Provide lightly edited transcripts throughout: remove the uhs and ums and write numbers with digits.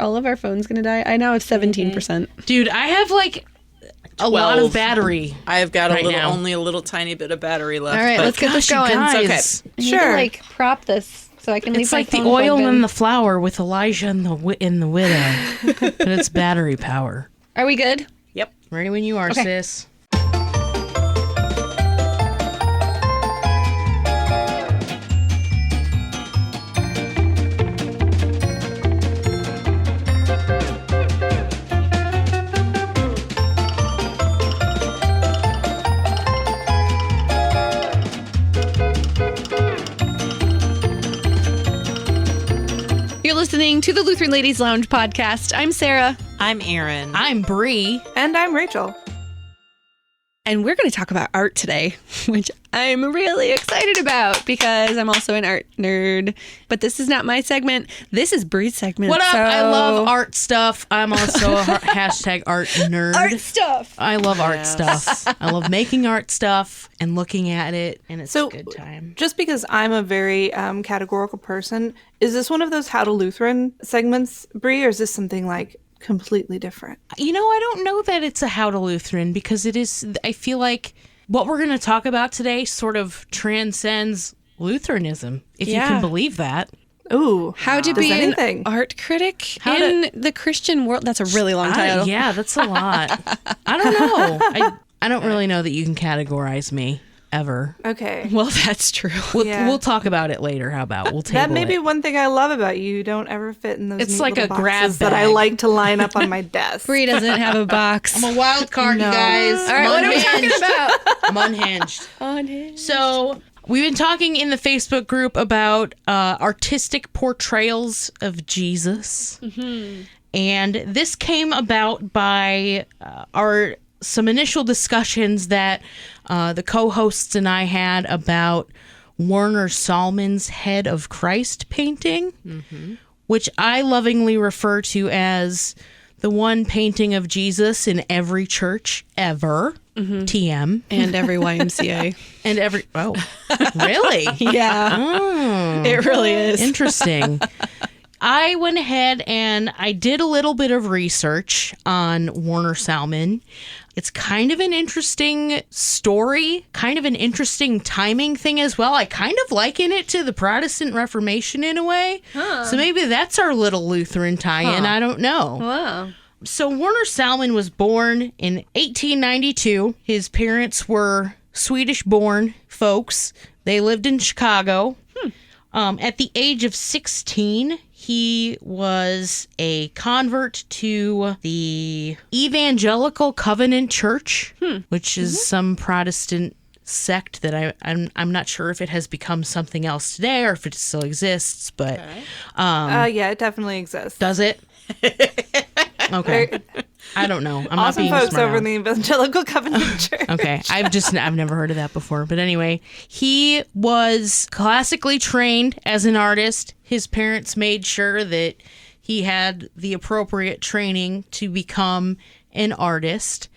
all of our phones going to die? I now have 17%. Dude, I have like a lot of battery. I've got right now. only a little tiny bit of battery left. All right, let's get this going. Guys. I need to, like, prop this so I can leave It's my like the phone oil plugged in. and the flour with Elijah and the widow. But it's battery power. Are we good? Yep. Ready when you are, sis. You're listening to the Lutheran Ladies Lounge podcast. I'm Sarah. I'm Erin. I'm Bree. And I'm Rachel. And we're going to talk about art today, which I'm really excited about because I'm also an art nerd. But this is not my segment. This is Bree's segment. What up? So... I love art stuff. I'm also a hashtag art nerd. Art stuff. I love art stuff. I love making art stuff and looking at it, and it's a good time. Just because I'm a very categorical person, is this one of those How to Lutheran segments, Bree, or is this something like completely different? You know, I don't know that it's a How to Lutheran because it is, I feel like what we're going to talk about today sort of transcends Lutheranism, if you can believe that. Ooh. How to be an art critic in the Christian world. That's a really long title. Yeah, that's a lot. I don't know. I don't really know that you can categorize me ever. Okay. Well, that's true. We'll talk about it later. How about we'll table that may be it. one thing I love about you. You don't ever fit in those It's neat like little a grab boxes that I bag. like to line up on my desk. Bree doesn't have a box. I'm a wild card, you guys. All right, what are we talking about? I'm unhinged. Unhinged. So we've been talking in the Facebook group about artistic portrayals of Jesus. Mm-hmm. And this came about by some initial discussions that the co-hosts and I had about Werner Sallman's Head of Christ painting, which I lovingly refer to as the one painting of Jesus in every church ever. TM. And every YMCA. And every... Oh, really? Yeah. Oh, It really is. interesting. I went ahead and I did a little bit of research on Werner Sallman. It's kind of an interesting story, kind of an interesting timing thing as well. I kind of liken it to the Protestant Reformation in a way. Huh. So maybe that's our little Lutheran tie-in. I don't know. Wow. So Werner Sallman was born in 1892. His parents were Swedish-born folks. They lived in Chicago. At the age of 16, he was a convert to the Evangelical Covenant Church, which is some Protestant sect that I'm not sure if it has become something else today or if it still exists, but Yeah, it definitely exists. does it? Okay. I don't know. I'm awesome not being folks smart over in the Evangelical Covenant Church. Okay. I've never heard of that before. But anyway, he was classically trained as an artist. His parents made sure that he had the appropriate training to become an artist.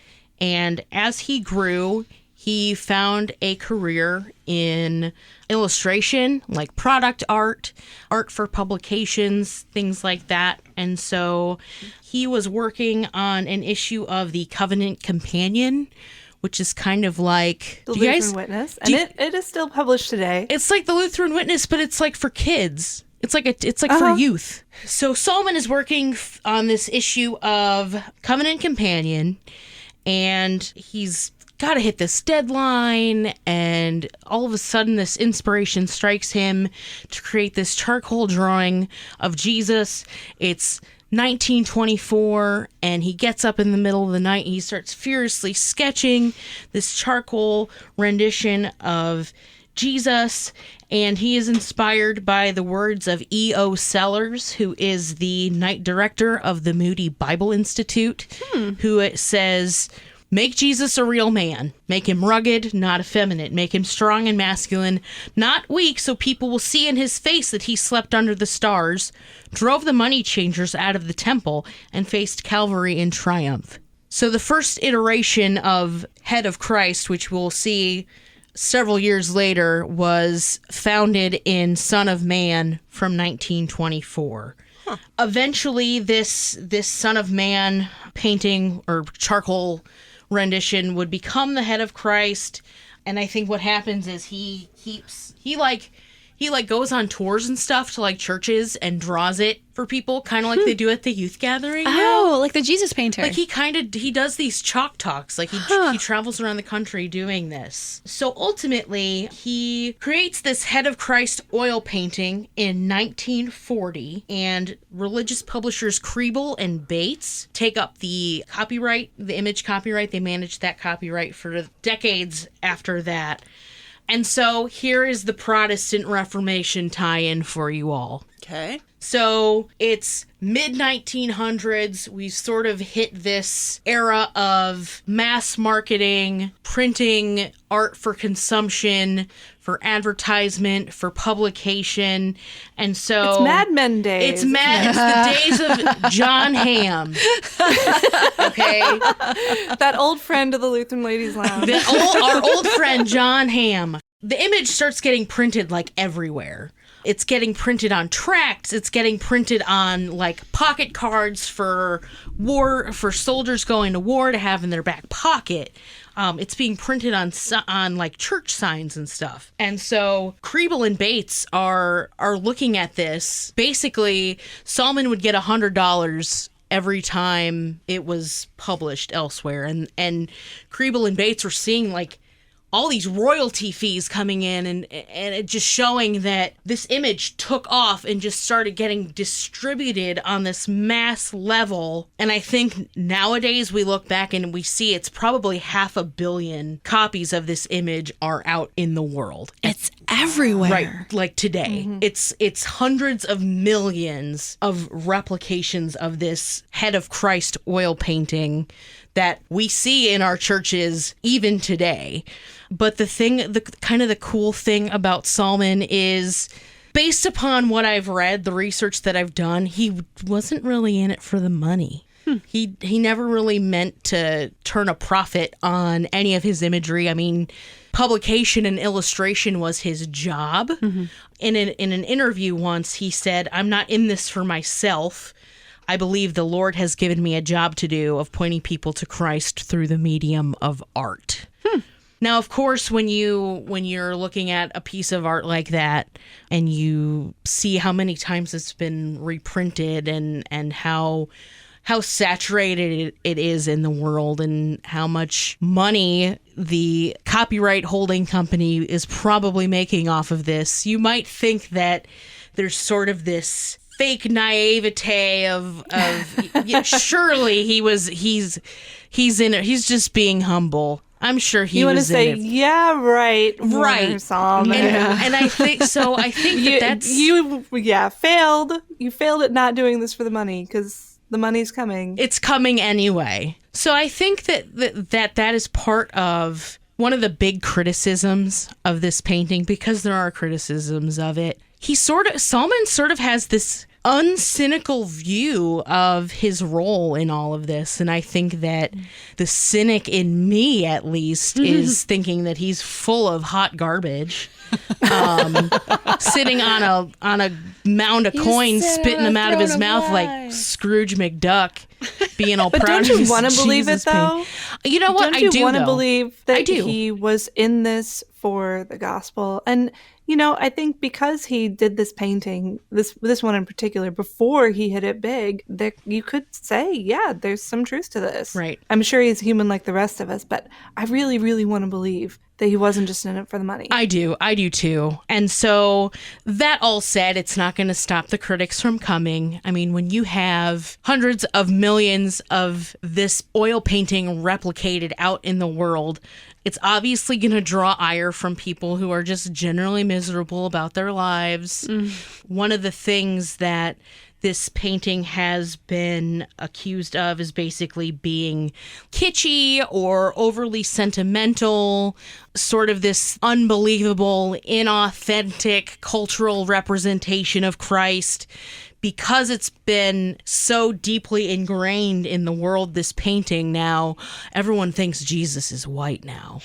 And as he grew, he found a career in illustration, like product art, art for publications, things like that. And so he was working on an issue of the Covenant Companion, which is kind of like The Lutheran Witness. And it is still published today. It's like the Lutheran Witness, but it's like for kids. It's like for youth. So Sallman is working on this issue of Covenant Companion, and he's got to hit this deadline, and all of a sudden this inspiration strikes him to create this charcoal drawing of Jesus. It's 1924, and he gets up in the middle of the night and he starts furiously sketching this charcoal rendition of Jesus, and he is inspired by the words of E.O. Sellers, who is the night director of the Moody Bible Institute, who says, "Make Jesus a real man. Make him rugged, not effeminate. Make him strong and masculine, not weak, so people will see in his face that he slept under the stars, drove the money changers out of the temple, and faced Calvary in triumph." So the first iteration of Head of Christ, which we'll see several years later, was founded in Son of Man from 1924. Eventually, this Son of Man painting or charcoal rendition would become the head of Christ. And I think what happens is he goes on tours and stuff to like churches and draws it for people, kind of like they do at the youth gathering. Oh, like the Jesus painter. Like he does these chalk talks. Like he travels around the country doing this. So ultimately, he creates this Head of Christ oil painting in 1940, and religious publishers Kriebel and Bates take up the copyright, the image copyright. They managed that copyright for decades after that. And so here is the Protestant Reformation tie-in for you all. Okay. So it's mid-1900s. We've sort of hit this era of mass marketing, printing art for consumption, for advertisement, for publication. And so It's Mad Men days. It's the days of John Hamm. Okay? That old friend of the Lutheran Ladies Lounge. Our old friend John Hamm. The image starts getting printed like everywhere. It's getting printed on tracts. It's getting printed on like pocket cards for soldiers going to war to have in their back pocket. It's being printed on like church signs and stuff. And so Kriebel and Bates are looking at this. Basically, Sallman would get $100 every time it was published elsewhere, and Kriebel and Bates were seeing like all these royalty fees coming in, and it just showing that this image took off and just started getting distributed on this mass level. And I think nowadays we look back and we see it's probably 500 million copies of this image are out in the world. It's everywhere. Right, like today. Mm-hmm. It's hundreds of millions of replications of this Head of Christ oil painting that we see in our churches even today. But the cool thing about Sallman is, based upon what I've read, the research that I've done, he wasn't really in it for the money. He never really meant to turn a profit on any of his imagery. I mean, publication and illustration was his job. Mm-hmm. In an interview once, he said, "I'm not in this for myself. I believe the Lord has given me a job to do of pointing people to Christ through the medium of art." Now, of course, when you're looking at a piece of art like that and you see how many times it's been reprinted and how saturated it is in the world and how much money the copyright holding company is probably making off of this, you might think that there's sort of this fake naivete of surely he's in it. He's just being humble. I'm sure he was in it. You want to say, yeah, right. And I think so. I think that's... You failed. You failed at not doing this for the money because the money's coming. It's coming anyway. So I think that is part of one of the big criticisms of this painting, because there are criticisms of it. Sallman sort of has this uncynical view of his role in all of this, and I think that the cynic in me, at least, is thinking that he's full of hot garbage, sitting on a mound of coins, spitting them out of his mouth like Scrooge McDuck, being all proud of his Jesus. But don't you want to believe it, though? You know what? Don't you want to believe that I do. He was in this for the gospel? And I think because he did this painting, this one in particular, before he hit it big, that you could say, yeah, there's some truth to this. Right. I'm sure he's human like the rest of us, but I really, really want to believe that he wasn't just in it for the money. I do too. And so, that all said, it's not going to stop the critics from coming. I mean, when you have hundreds of millions of this oil painting replicated out in the world, it's obviously going to draw ire from people who are just generally miserable about their lives. One of the things that this painting has been accused of is basically being kitschy or overly sentimental, sort of this unbelievable, inauthentic cultural representation of Christ, because it's been so deeply ingrained in the world, this painting now, everyone thinks Jesus is white now.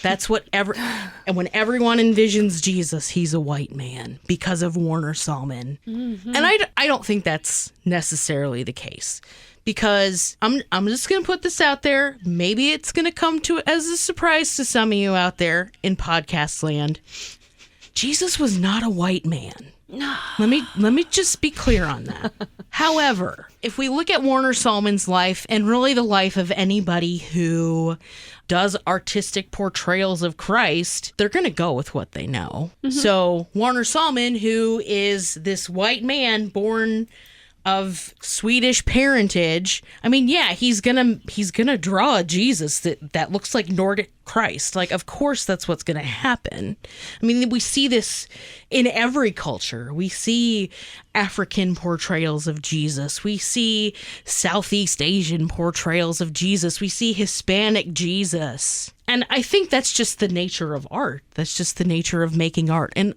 That's what and when everyone envisions Jesus, he's a white man because of Warner Sallman. Mm-hmm. And I don't think that's necessarily the case. Because I'm just going to put this out there. Maybe it's going to come to as a surprise to some of you out there in podcast land. Jesus was not a white man. No. Let me just be clear on that. However, if we look at Warner Sallman's life and really the life of anybody who does artistic portrayals of Christ, they're going to go with what they know. Mm-hmm. So Warner Sallman, who is this white man born of Swedish parentage, I mean, yeah, he's gonna draw a Jesus that looks like Nordic Christ. Like, of course, that's what's gonna happen. I mean, we see this in every culture. We see African portrayals of Jesus. We see Southeast Asian portrayals of Jesus. We see Hispanic Jesus. And I think that's just the nature of art. That's just the nature of making art. And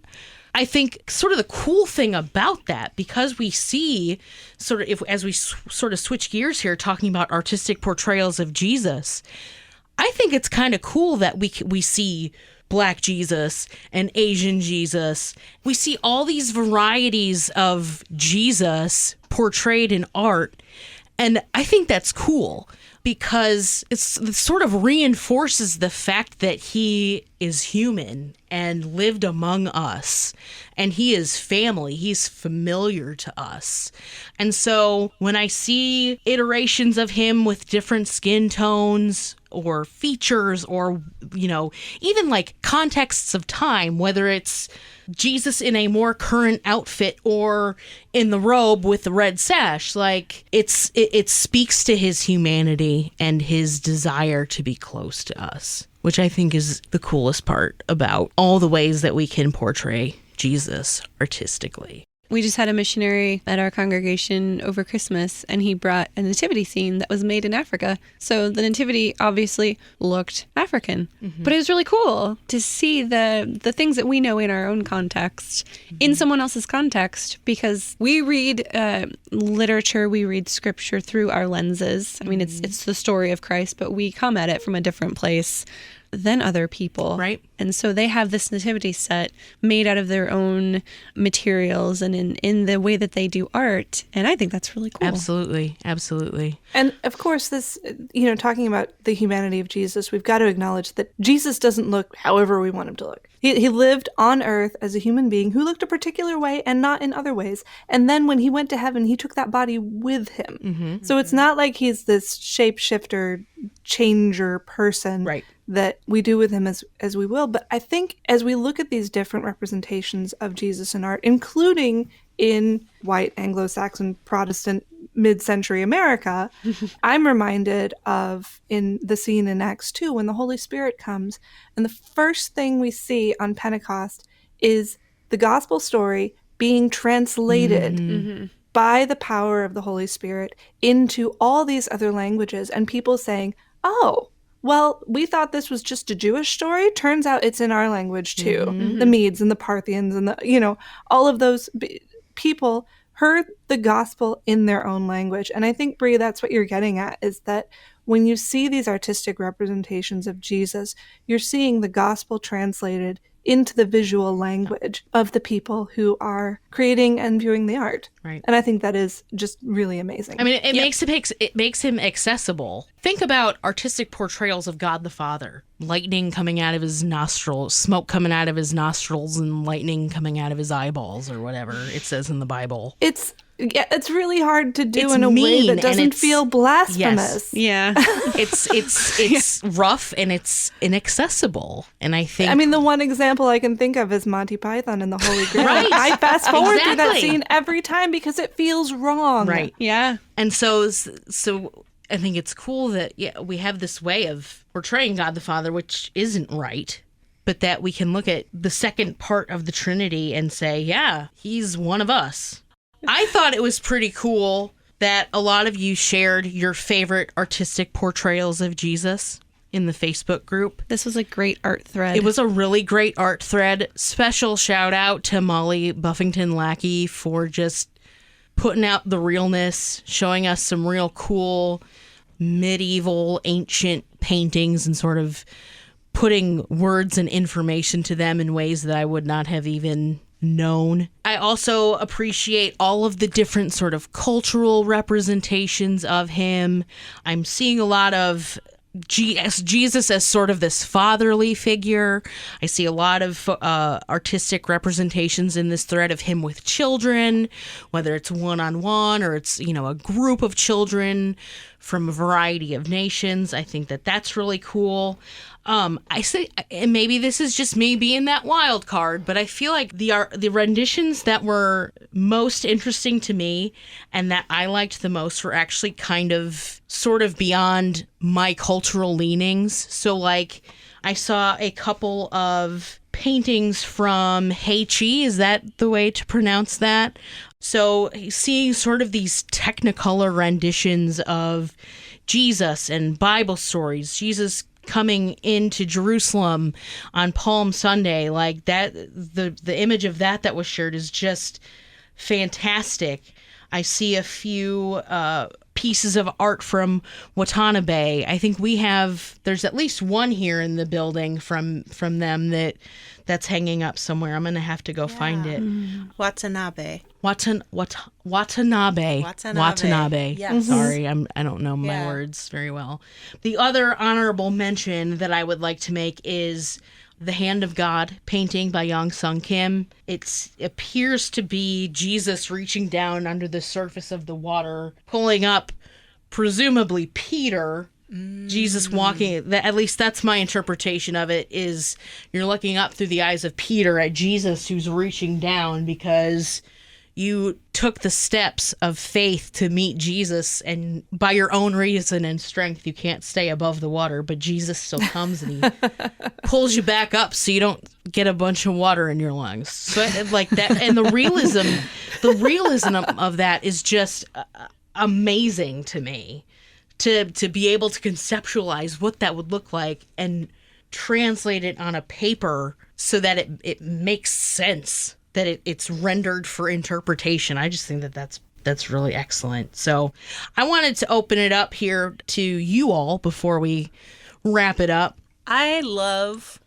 I think sort of the cool thing about that, because we see sort of, as we sort of switch gears here, talking about artistic portrayals of Jesus, I think it's kind of cool that we see Black Jesus and Asian Jesus. We see all these varieties of Jesus portrayed in art. And I think that's cool because it sort of reinforces the fact that he is human and lived among us, and he is family. He's familiar to us. And so when I see iterations of him with different skin tones or features or, even like contexts of time, whether it's Jesus in a more current outfit or in the robe with the red sash, like it speaks to his humanity and his desire to be close to us, which I think is the coolest part about all the ways that we can portray Jesus artistically. We just had a missionary at our congregation over Christmas, and he brought a nativity scene that was made in Africa. So the nativity obviously looked African, but it was really cool to see the things that we know in our own context in someone else's context, because we read literature, we read scripture through our lenses. I mean, it's the story of Christ, but we come at it from a different place than other people. Right. And so they have this nativity set made out of their own materials and in the way that they do art. And I think that's really cool. Absolutely. Absolutely. And of course, this, talking about the humanity of Jesus, we've got to acknowledge that Jesus doesn't look however we want him to look. He lived on earth as a human being who looked a particular way and not in other ways. And then when he went to heaven, he took that body with him. Mm-hmm. So it's not like he's this shapeshifter, changer person. Right. That we do with him as we will. But I think as we look at these different representations of Jesus in art, including in white Anglo-Saxon Protestant mid-century America, I'm reminded of in the scene in Acts 2 when the Holy Spirit comes, and the first thing we see on Pentecost is the gospel story being translated by the power of the Holy Spirit into all these other languages, and people saying, oh, well, we thought this was just a Jewish story. Turns out it's in our language too. Mm-hmm. The Medes and the Parthians and all of those people heard the gospel in their own language. And I think, Brie, that's what you're getting at, is that when you see these artistic representations of Jesus, you're seeing the gospel translated into the visual language of the people who are creating and viewing the art. Right. And I think that is just really amazing. I mean, it makes him accessible. Think about artistic portrayals of God the Father. Lightning coming out of his nostrils, smoke coming out of his nostrils, and lightning coming out of his eyeballs, or whatever it says in the Bible. It's really hard to do in a way that doesn't feel blasphemous. Yes. Yeah. It's rough and it's inaccessible. And I think... I mean, the one example I can think of is Monty Python and the Holy Grail. Right. I fast forward through that scene every time because it feels wrong. Right. Yeah. And so I think it's cool that we have this way of portraying God the Father, which isn't right, but that we can look at the second part of the Trinity and say, yeah, he's one of us. I thought it was pretty cool that a lot of you shared your favorite artistic portrayals of Jesus in the Facebook group. This was a great art thread. It was a really great art thread. Special shout out to Molly Buffington Lackey for just putting out the realness, showing us some real cool medieval ancient paintings and sort of putting words and information to them in ways that I would not have even known. I also appreciate all of the different sort of cultural representations of him. I'm seeing a lot of Jesus as sort of this fatherly figure. I see a lot of artistic representations in this thread of him with children, whether it's one-on-one or it's, a group of children from a variety of nations. I think that that's really cool. I say, and maybe this is just me being that wild card, but I feel like the renditions that were most interesting to me and that I liked the most were actually kind of sort of beyond my cultural leanings. So like I saw a couple of paintings from Heichi, is that the way to pronounce that? So seeing sort of these technicolor renditions of Jesus and Bible stories, Jesus coming into Jerusalem on Palm Sunday, like that, the image of that was shared is just fantastic. I see a few pieces of art from Watanabe. I think there's at least one here in the building from them that's hanging up somewhere. I'm going to have to go find it. Watanabe. Watanabe. Yes. Sorry, I don't know my words very well. The other honorable mention that I would like to make is the Hand of God painting by Yongsung Kim. It appears to be Jesus reaching down under the surface of the water, pulling up presumably Peter. Jesus walking, at least that's my interpretation of it, is you're looking up through the eyes of Peter at Jesus who's reaching down because you took the steps of faith to meet Jesus, and by your own reason and strength you can't stay above the water, but Jesus still comes and he pulls you back up so you don't get a bunch of water in your lungs. So like that, and the realism of that is just amazing to me. To be able to conceptualize what that would look like and translate it on a paper so that it makes sense, that it's rendered for interpretation. I just think that that's really excellent. So I wanted to open it up here to you all before we wrap it up. I love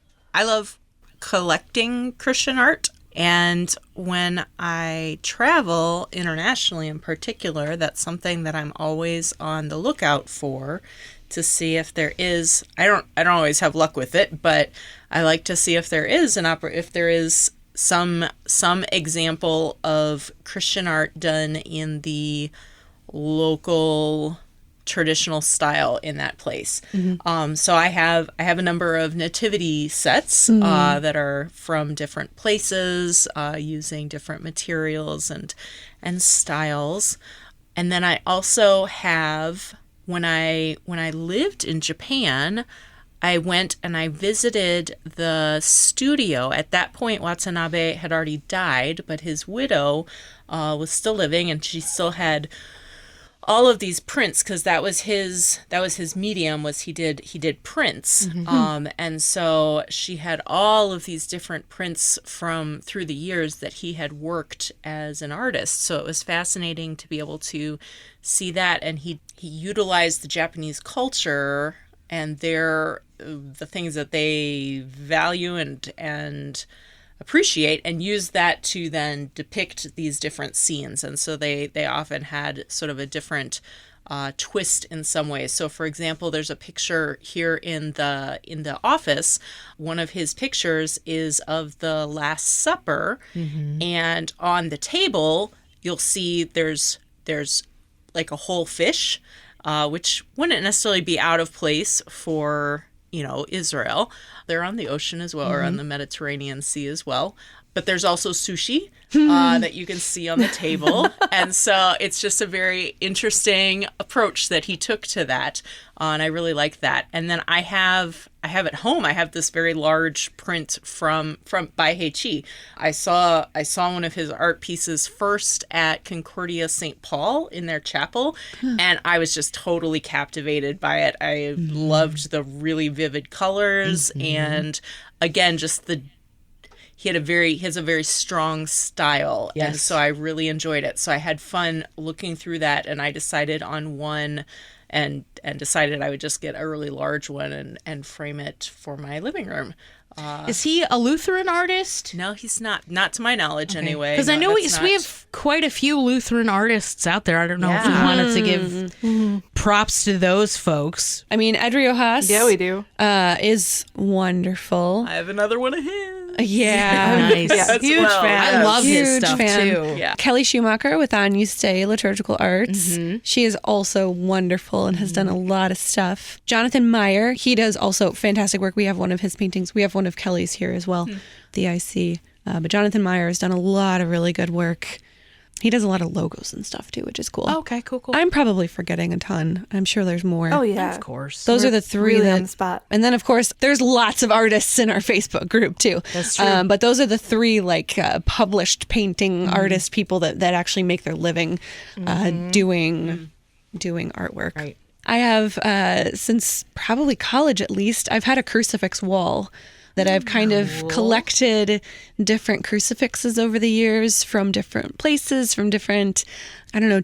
collecting Christian art. And when I travel internationally in particular, that's something that I'm always on the lookout for, to see if there is, I don't always have luck with it, but I like to see if there is if there is some example of Christian art done in the local traditional style in that place. So I have a number of nativity sets that are from different places, using different materials and styles. And then I also have, when I lived in Japan, I went and I visited the studio. At that point, Watanabe had already died, but his widow was still living, and she still had all of these prints, because that was his medium, was he did prints. And so she had all of these different prints from through the years that he had worked as an artist. So it was fascinating to be able to see that. And he utilized the Japanese culture and the things that they value and appreciate, and use that to then depict these different scenes. And so they often had sort of a different twist in some ways. So for example, there's a picture here in the office. One of his pictures is of the Last Supper, and on the table you'll see there's like a whole fish, which wouldn't necessarily be out of place for Israel. They're on the ocean as well, or on the Mediterranean Sea as well. But there's also sushi that you can see on the table. And so it's just a very interesting approach that he took to that. And I really like that. And then I have at home, I have this very large print from by Heichi. I saw one of his art pieces first at Concordia St. Paul in their chapel, and I was just totally captivated by it. I loved the really vivid colors, and again, just he has a very strong style. Yes. And so I really enjoyed it. So I had fun looking through that, and I decided on one and decided I would just get a really large one and frame it for my living room. Is he a Lutheran artist? No, he's not to my knowledge anyway. Because I know we have quite a few Lutheran artists out there. I don't know if we wanted to give props to those folks. I mean, Ed Riojas. Yeah, we do. Is wonderful. I have another one of his. Yeah. Nice. Yeah, huge fan. I love his Huge stuff fan. too. Yeah. Kelly Schumacher with Agnus Dei Liturgical Arts. She is also wonderful and has done a lot of stuff. Jonathan Meyer, he does also fantastic work. We have one of his paintings. We have one of Kelly's here as well, the IC. But Jonathan Meyer has done a lot of really good work. He does a lot of logos and stuff too, which is cool. Okay, cool. I'm probably forgetting a ton. I'm sure there's more. Oh, yeah. Of course. Those are the three really that, on the spot. And then of course there's lots of artists in our Facebook group too. That's true. But those are the three published painting artist people that actually make their living doing artwork. Right. I have since probably college at least. I've had a crucifix wall that I've kind of collected different crucifixes over the years from different places, from different,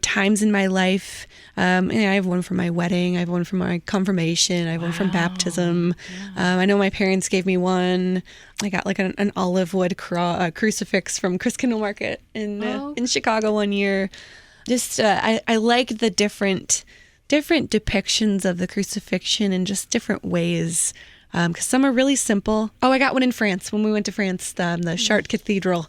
times in my life. And I have one for my wedding. I have one for my confirmation. I have one from baptism. I know my parents gave me one. I got like an olive wood crucifix from Chris Kindle Market in Chicago one year. Just I like the different depictions of the crucifixion in just different ways. Because some are really simple. Oh, I got one in France when we went to France, the Chartres Cathedral.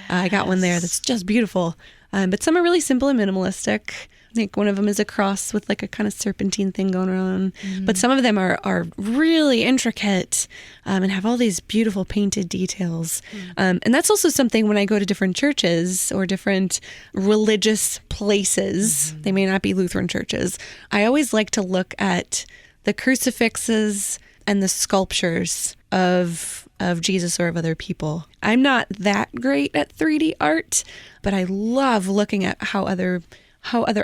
I got one there that's just beautiful. But some are really simple and minimalistic. I think one of them is a cross with like a kind of serpentine thing going on. But some of them are really intricate and have all these beautiful painted details. And that's also something when I go to different churches or different religious places, they may not be Lutheran churches, I always like to look at the crucifixes and the sculptures of Jesus or of other people. I'm not that great at 3D art, but I love looking at how other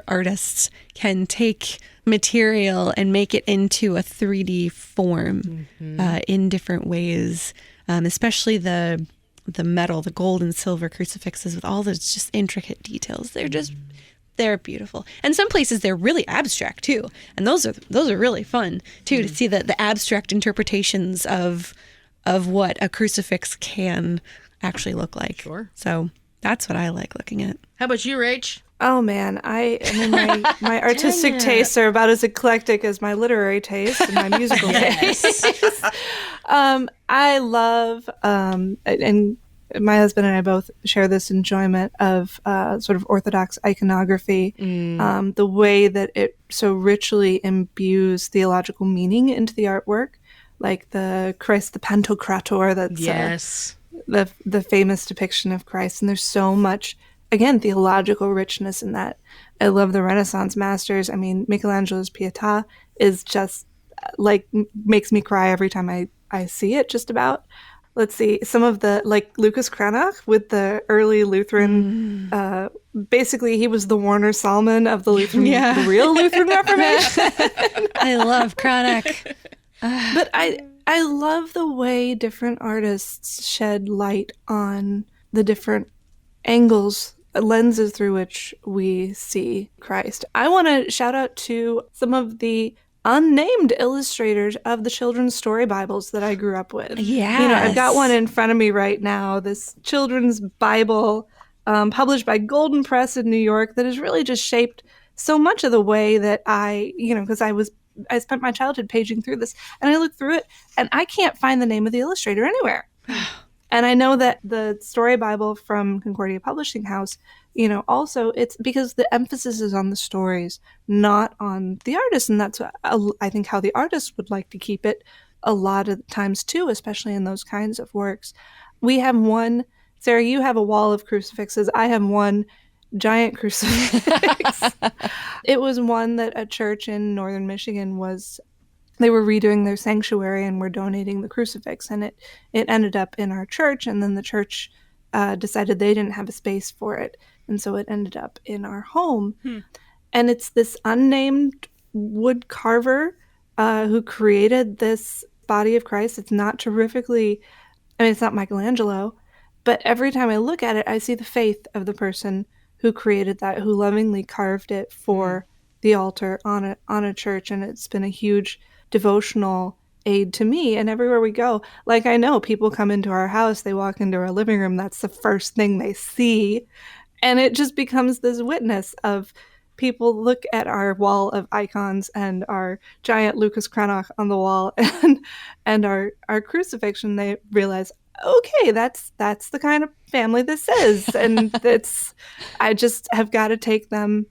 artists can take material and make it into a 3D form in different ways, especially the metal, the gold and silver crucifixes with all those just intricate details. They're beautiful. And some places they're really abstract too. And those are really fun too, to see the abstract interpretations of what a crucifix can actually look like. Sure. So that's what I like looking at. How about you, Rach? Oh man, my artistic tastes are about as eclectic as my literary taste and my musical taste. I love and my husband and I both share this enjoyment of sort of Orthodox iconography, the way that it so richly imbues theological meaning into the artwork, like the Christ, the Pantocrator, that's the famous depiction of Christ. And there's so much, again, theological richness in that. I love the Renaissance masters. I mean, Michelangelo's Pietà is just like makes me cry every time I see it, just about. Let's see, some of the, like Lucas Cranach with the early Lutheran, basically he was the Warner Sallman of the Lutheran, the real Lutheran Reformation. I love Cranach. But I love the way different artists shed light on the different angles, lenses through which we see Christ. I want to shout out to some of the unnamed illustrators of the children's story Bibles that I grew up with. Yes. I've got one in front of me right now, this children's Bible published by Golden Press in New York that has really just shaped so much of the way that because I spent my childhood paging through this, and I look through it and I can't find the name of the illustrator anywhere. And I know that the story Bible from Concordia Publishing House, also it's because the emphasis is on the stories, not on the artist. And that's, I think, how the artist would like to keep it a lot of times too, especially in those kinds of works. We have one, Sarah, you have a wall of crucifixes. I have one giant crucifix. It was one that a church in northern Michigan they were redoing their sanctuary and were donating the crucifix, and it ended up in our church, and then the church decided they didn't have a space for it, and so it ended up in our home. And it's this unnamed wood carver who created this body of Christ. It's not terrifically, it's not Michelangelo, But every time I look at it, I see the faith of the person who created that, who lovingly carved it for the altar on a church. And it's been a huge devotional aid to me. And everywhere we go, like, I know people come into our house, they walk into our living room, that's the first thing they see. And it just becomes this witness of people look at our wall of icons and our giant Lucas Cranach on the wall and our crucifixion. They realize, okay, that's the kind of family this is. And I just have got to take them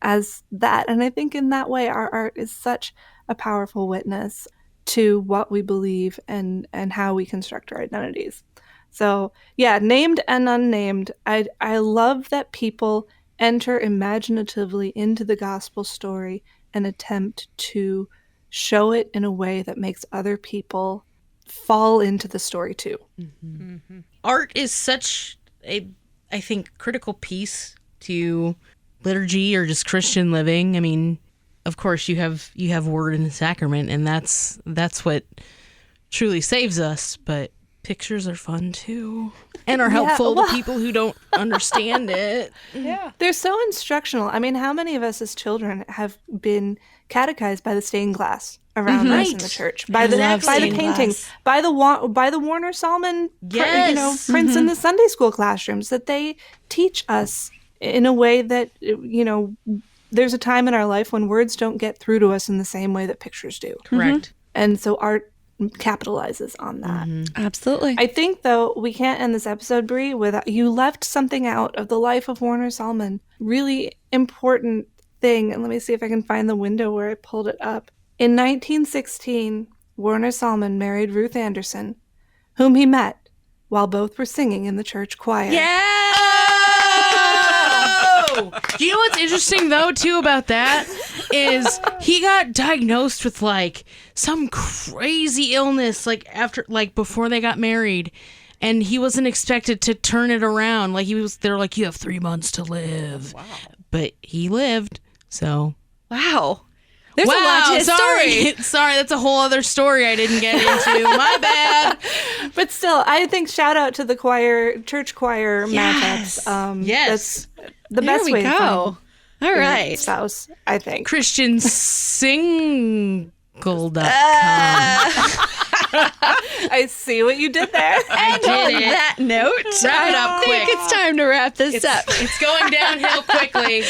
as that. And I think in that way, our art is such a powerful witness to what we believe and how we construct our identities. So yeah, named and unnamed. I love that people enter imaginatively into the gospel story and attempt to show it in a way that makes other people fall into the story too. Mm-hmm. Mm-hmm. Art is such a, I think, critical piece to liturgy or just Christian living. I mean, of course, you have word and sacrament, and that's what truly saves us. But pictures are fun too, and are helpful to people who don't understand it. Yeah, they're so instructional. I mean, how many of us as children have been catechized by the stained glass around us in the church, by the painting, by the Warner Sallman, prints in the Sunday school classrooms, that they teach us in a way that, there's a time in our life when words don't get through to us in the same way that pictures do. Correct. Mm-hmm. And so art capitalizes on that. Mm-hmm. Absolutely. I think, though, we can't end this episode, Brie, without you left something out of the life of Warner Sallman. Really important thing. And let me see if I can find the window where I pulled it up. In 1916, Warner Sallman married Ruth Anderson, whom he met while both were singing in the church choir. Yeah! Do you know what's interesting, though, too, about that? Is he got diagnosed with, some crazy illness, before they got married. And he wasn't expected to turn it around. They're like, you have 3 months to live. Wow. But he lived, so. Wow. There's a lot to his story. Sorry, that's a whole other story I didn't get into. My bad. But still, I think shout out to the church choir matchups. Yes. That's the best way to go. All right. Spouse, I think. ChristianSingle.com. I see what you did there. I did on it. that note, Wrap it up quick. I think it's time to wrap this up. It's going downhill quickly.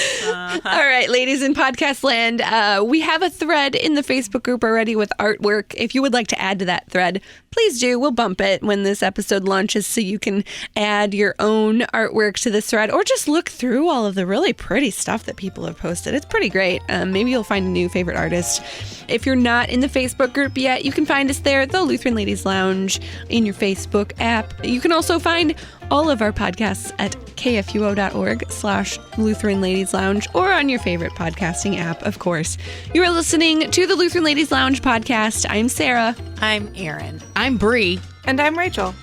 All right, ladies in podcast land, we have a thread in the Facebook group already with artwork. If you would like to add to that thread, please do. We'll bump it when this episode launches so you can add your own artwork to this thread, or just look through all of the really pretty stuff that people have posted. It's pretty great. Maybe you'll find a new favorite artist. If you're not in the Facebook group yet, you can find us there, the Lutheran Ladies Lounge, in your Facebook app. You can also find all of our podcasts at kfuo.org/Lutheran Ladies Lounge, or on your favorite podcasting app, of course. You are listening to the Lutheran Ladies Lounge podcast. I'm Sarah. I'm Erin. I'm Bree. And I'm Rachel.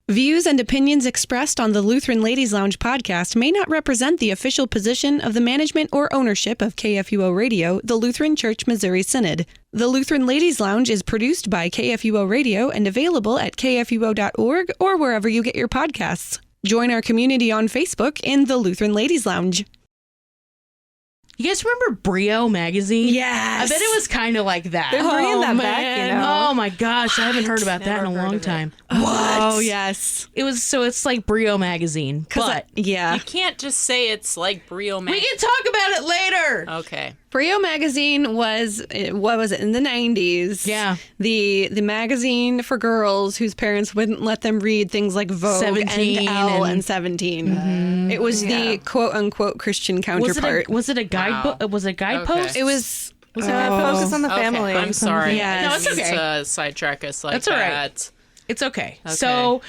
Views and opinions expressed on the Lutheran Ladies Lounge podcast may not represent the official position of the management or ownership of KFUO Radio, the Lutheran Church Missouri Synod. The Lutheran Ladies Lounge is produced by KFUO Radio and available at kfuo.org or wherever you get your podcasts. Join our community on Facebook in the Lutheran Ladies Lounge. You guys remember Brio magazine? Yes. I bet it was kind of like that. They're bringing that back, Oh my gosh, I haven't heard about that in a long time. What? Oh, yes. It's like Brio magazine. But yeah. You can't just say it's like Brio we magazine. can talk about it later. Okay. Brio magazine was, what was it, in the 90s? Yeah. The magazine for girls whose parents wouldn't let them read things like Vogue 17 and Elle and 17. Mm-hmm. It was the quote-unquote Christian counterpart. Was it a guidebook? Was it a guidepost? Okay. It was... Focus on the family. I'm sorry. Yeah. I No, didn't it's okay. mean to sidetrack us like That's all right. that. It's okay. Okay. So